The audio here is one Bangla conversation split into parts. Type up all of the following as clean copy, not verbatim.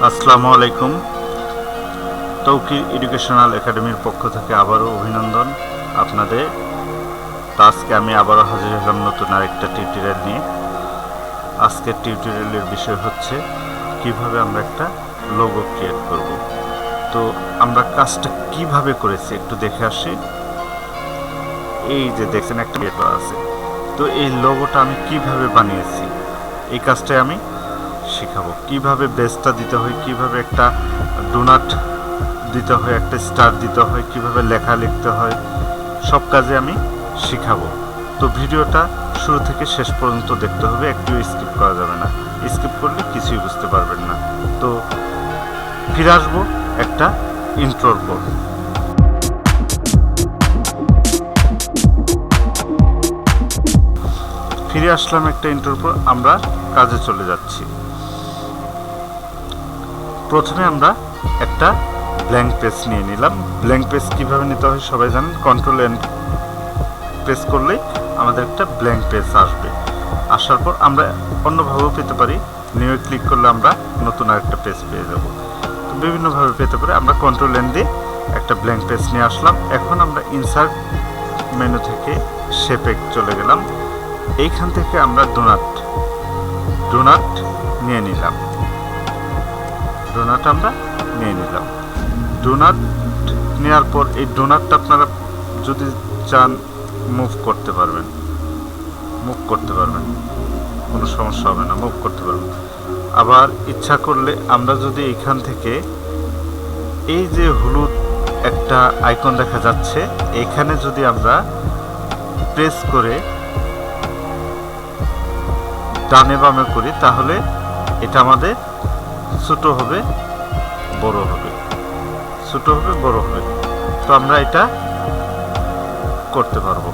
আসসালামু আলাইকুম। তৌকির এডুকেশনাল একাডেমির পক্ষ থেকে আবারও অভিনন্দন আপনাদের। তো আজকে আমি আবারও হাজির হলাম নতুন আরেকটা টিউটোরিয়াল নিয়ে। আজকের টিউটোরিয়ালের বিষয় হচ্ছে কিভাবে আমরা একটা লোগো ক্রিয়েট করব। তো আমরা কাজটা কিভাবে করেছি একটু দেখে আসি। এই যে দেখছেন একটা পেপার আছে, তো এই লোগোটা আমি কিভাবে বানিয়েছি এই কাজটাই আমি শেখাবো। কিভাবে বেসটা দিতে হয়, কিভাবে একটা ডোনাট দিতে হয়, একটা স্টার দিতে হয়, কিভাবে লেখা লিখতে হয়, সব কাজে আমি শেখাবো। তো ভিডিওটা শুরু থেকে শেষ পর্যন্ত দেখতে হবে, একটু স্কিপ করা যাবে না। স্কিপ করলে কিছুই বুঝতে পারবেন না। তো ফিরে আসবো একটা ইন্ট্রোর পর। ফিরে আসলাম একটা ইন্ট্রোর পর, আমরা কাজে চলে যাচ্ছি। প্রথমে আমরা একটা ব্ল্যাঙ্ক পেজ নিয়ে নিলাম। ব্ল্যাঙ্ক পেজ কীভাবে নিতে হয় সবাই জানেন। কন্ট্রোল এন্ড প্রেস করলেই আমাদের একটা ব্ল্যাঙ্ক পেজ আসবে। আসার পর আমরা অন্যভাবেও পেতে পারি, নিউ ক্লিক করলে আমরা নতুন আরেকটা পেজ পেয়ে যাব। তো বিভিন্নভাবে পেতে পারি। আমরা কন্ট্রোল এন্ড দিয়ে একটা ব্ল্যাঙ্ক পেজ নিয়ে আসলাম। এখন আমরা ইনসার্ট মেনু থেকে শেপে চলে গেলাম। এইখান থেকে আমরা ডোনাট নিয়ে নিলাম। ডোনাট আমরা নিয়ে নিলাম। ডোনাট নেওয়ার পর এই ডোনাটটা আপনারা যদি চান মুভ করতে পারবেন, কোনো সমস্যা হবে না, মুভ করতে পারবেন। আবার ইচ্ছা করলে আমরা যদি এইখান থেকে এই যে হলুদ একটা আইকন দেখা যাচ্ছে, এখানে যদি আমরা প্রেস করে ডানে বামে করি তাহলে এটা আমাদের ছোট হবে বড় হবে, ছোট হবে বড় হবে। তো আমরা এটা করতে পারবো।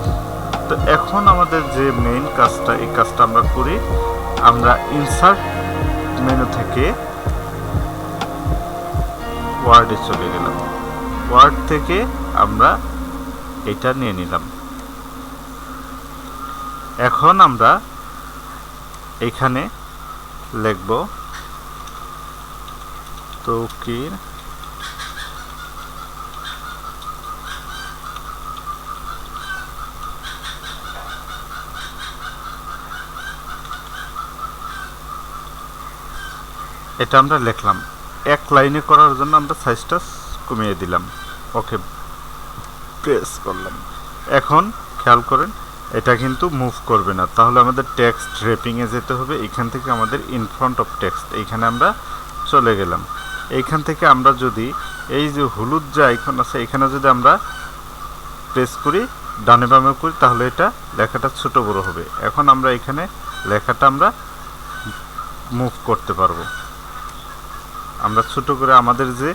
তো এখন আমাদের যে মেইন কাজটা, এই কাজটা আমরা করি। আমরা ইনসার্ট মেনু থেকে ওয়ার্ডে চলে গেলাম। ওয়ার্ড থেকে আমরা এটা নিয়ে নিলাম। এখন আমরা এখানে লিখব তৌকির এটা আমরা লিখলাম। এক লাইনে করার জন্য আমরা সাইজটা কমিয়ে দিলাম। ওকে প্রেস করলাম। এখন খেয়াল করেন এটা কিন্তু মুভ করবে না, তাহলে আমাদের টেক্সট র্যাপিংয়ে যেতে হবে। এইখান থেকে আমাদের ইন ফ্রন্ট অফ টেক্সট, এইখানে আমরা চলে গেলাম। এইখান থেকে আমরা যদি এই যে হলুদ যে আইকন আছে এখানে যদি আমরা প্রেস করি, ডানে বামে করি, তাহলে এটা লেখাটা ছোট বড় হবে। এখন আমরা এখানে লেখাটা আমরা মুভ করতে পারবো। আমরা ছোট করে আমাদের যে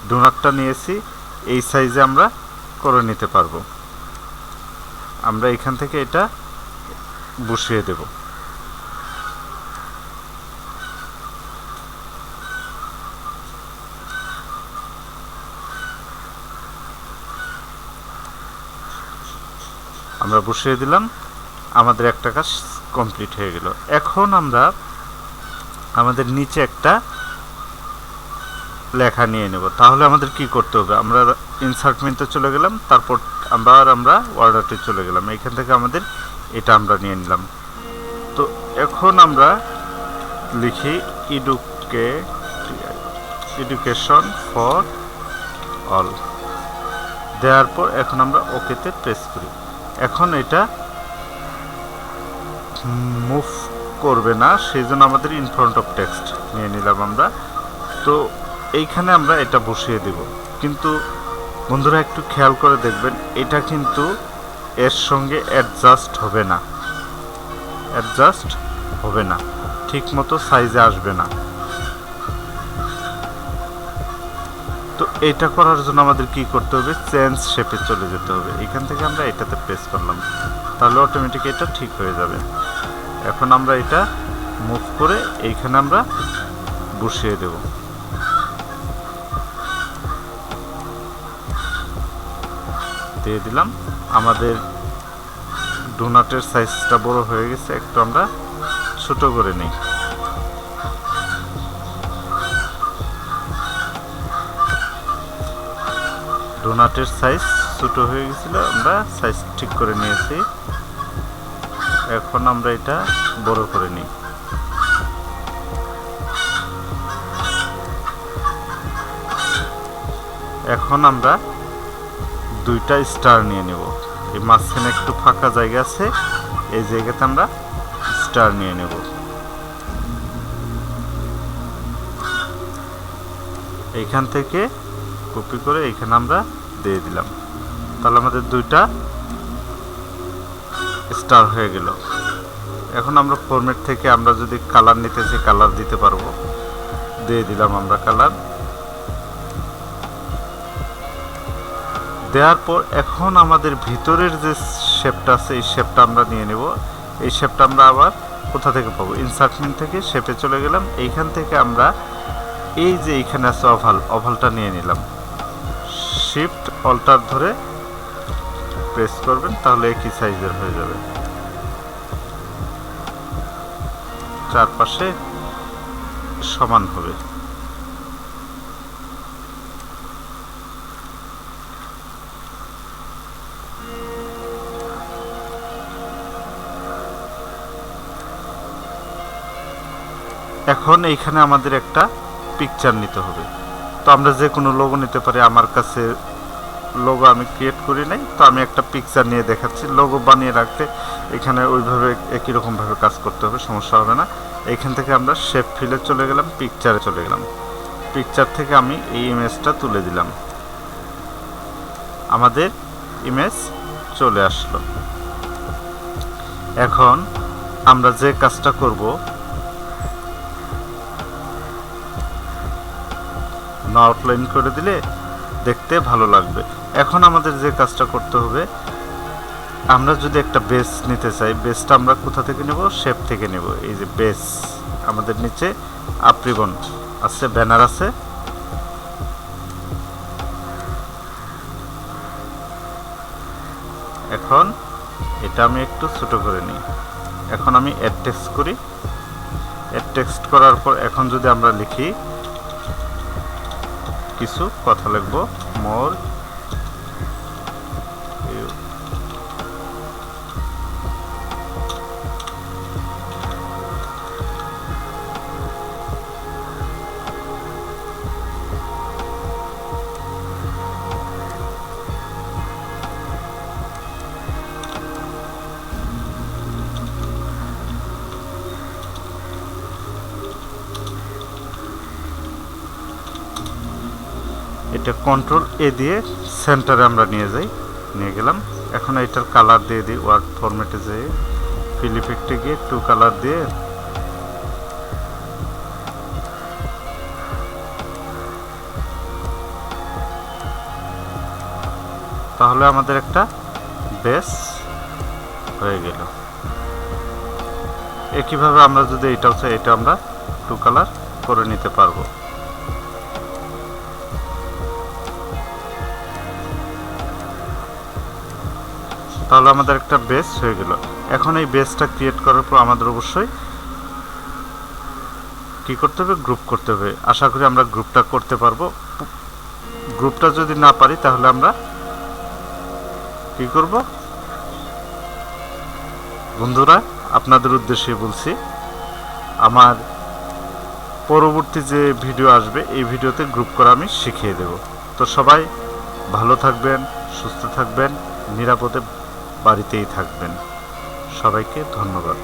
ডোনাটটা নিয়েছি এই সাইজে আমরা করে নিতে পারবো। আমরা এখান থেকে এটা বসিয়ে দেব। আমরা বসিয়ে দিলাম, আমাদের একটা কাজ কমপ্লিট হয়ে গেল। এখন আমরা আমাদের নিচে একটা লেখা নিয়ে নেব। তাহলে আমাদের কি করতে হবে, আমরা ইনসার্ট মেনুতে চলে গেলাম, তারপর আমরা ওয়ার্ডারে চলে গেলাম। এখান থেকে আমাদের এটা আমরা নিয়ে নিলাম। তো এখন আমরা লিখি এডুকেশন ফর অল, দেওয়ার পর এখন আমরা ওকেতে প্রেস করি। এখন এটা মুভ করবে না, সেই জন্য আমাদের ইন ফ্রন্ট অফ টেক্সট নিয়ে নিলাম আমরা। তো এইখানে আমরা এটা বসিয়ে দেব। কিন্তু বন্ধুরা একটু খেয়াল করে দেখবেন, এটা কিন্তু এর সঙ্গে অ্যাডজাস্ট হবে না, ঠিক মতো সাইজে আসবে না। তো এটা করার জন্য আমাদের কি করতে হবে, চেঞ্জ শেপে চলে যেতে হবে। এখান থেকে আমরা এটাতে প্রেস করলাম, তাহলে অটোমেটিক এটা ঠিক হয়ে যাবে। এখন আমরা এটা মুভ করে এইখানে আমরা বসিয়ে দেব। দিয়ে দিলাম। আমাদের ডোনাটের সাইজটা বড় হয়ে গেছে, একটু আমরা ছোট করে নিই। ডোনাটের সাইজ ছোট হয়ে গেছিল, আমরা সাইজ ঠিক করে নিয়েছি। এখন আমরা এটা বড় করে নিই। এখন আমরা দুইটা স্টার নিয়ে নেব। এই মাঝখানে একটু ফাঁকা জায়গা আছে, এই জায়গাতে আমরা স্টার নিয়ে নেব। এইখান থেকে কপি করে এইখানে আমরা দিয়ে দিলাম, তাহলে আমাদের দুইটা স্টার হয়ে গেল। এখন আমরা ফরম্যাট থেকে আমরা যদি কালার নিতে চাই কালার দিতে পারবো, দিয়ে দিলাম আমরা কালার। দেওয়ার পর এখন আমাদের ভিতরের যে শেপটা আছে এই শেপটা আমরা নিয়ে নেব। এই শেপটা আমরা আবার কোথা থেকে পাবো? ইনসার্ট মেনু থেকে শেপে চলে গেলাম। এইখান থেকে আমরা এই যে এইখানে আছে ওভাল, ওভালটা নিয়ে নিলাম। শিফট অল্টার ধরে প্রেস করবেন, তাহলে একই সাইজের হয়ে যাবে। চারপাশে সমান হবে। এখন এইখানে আমাদের একটা পিকচার নিতে হবে। তো আমরা যে কোনো লোগো নিতে পারি। আমার কাছে লোগো আমি ক্রিয়েট করি নাই, তো আমি একটা পিকচার নিয়ে দেখাচ্ছি। লোগো বানিয়ে রাখতে এখানে ওইভাবে একই রকমভাবে কাজ করতে হবে, সমস্যা হবে না। এইখান থেকে আমরা শেপ ফিলে চলে গেলাম, পিকচারে চলে গেলাম। পিকচার থেকে আমি এই ইমেজটা তুলে দিলাম, আমাদের ইমেজ চলে আসলো। এখন আমরা যে কাজটা করব, আউটলাইন করে দিলে দেখতে ভালো লাগবে। এখন আমাদের যে কাজটা করতে হবে, আমরা যদি একটা বেস নিতে চাই, বেসটা আমরা কোথা থেকে নেব? শেপ থেকে নেব। এই যে বেস, আমাদের নিচে আপ রিবন আছে, ব্যানার আছে। এখন এটা আমি একটু ছোট করে নিই। এখন আমি অ্যাড টেক্সট করি। অ্যাড টেক্সট করার পর এখন যদি আমরা লিখি, কিছু কথা লিখব, মোর এটা কন্ট্রোল এ দিয়ে সেন্টারে আমরা নিয়ে গেলাম। এখন এটার কালার দিয়ে দিই। ওয়ার্ড ফরম্যাটে যেয়ে ফিল ইফেক্টে গিয়ে টু কালার দিয়ে তাহলে আমাদের একটা বেস হয়ে গেল। একইভাবে আমরা যদি এটাও চাই, এটা আমরা টু কালার করে নিতে পারবো। তাহলে আমাদের একটা বেস হয়ে গেল। এখন এই বেসটা ক্রিয়েট করার পর আমাদের অবশ্যই কি করতে হবে? গ্রুপ করতে হবে। আশা করি আমরা গ্রুপটা করতে পারবো। গ্রুপটা যদি না পারি তাহলে আমরা কি করব? বন্ধুরা, আপনাদের উদ্দেশ্যে বলছি, আমার পরবর্তী যে ভিডিও আসবে এই ভিডিওতে গ্রুপ করা আমি শিখিয়ে দেব। তো সবাই ভালো থাকবেন, সুস্থ থাকবেন, নিরাপদে বাড়িতেই থাকবেন। সবাইকে ধন্যবাদ।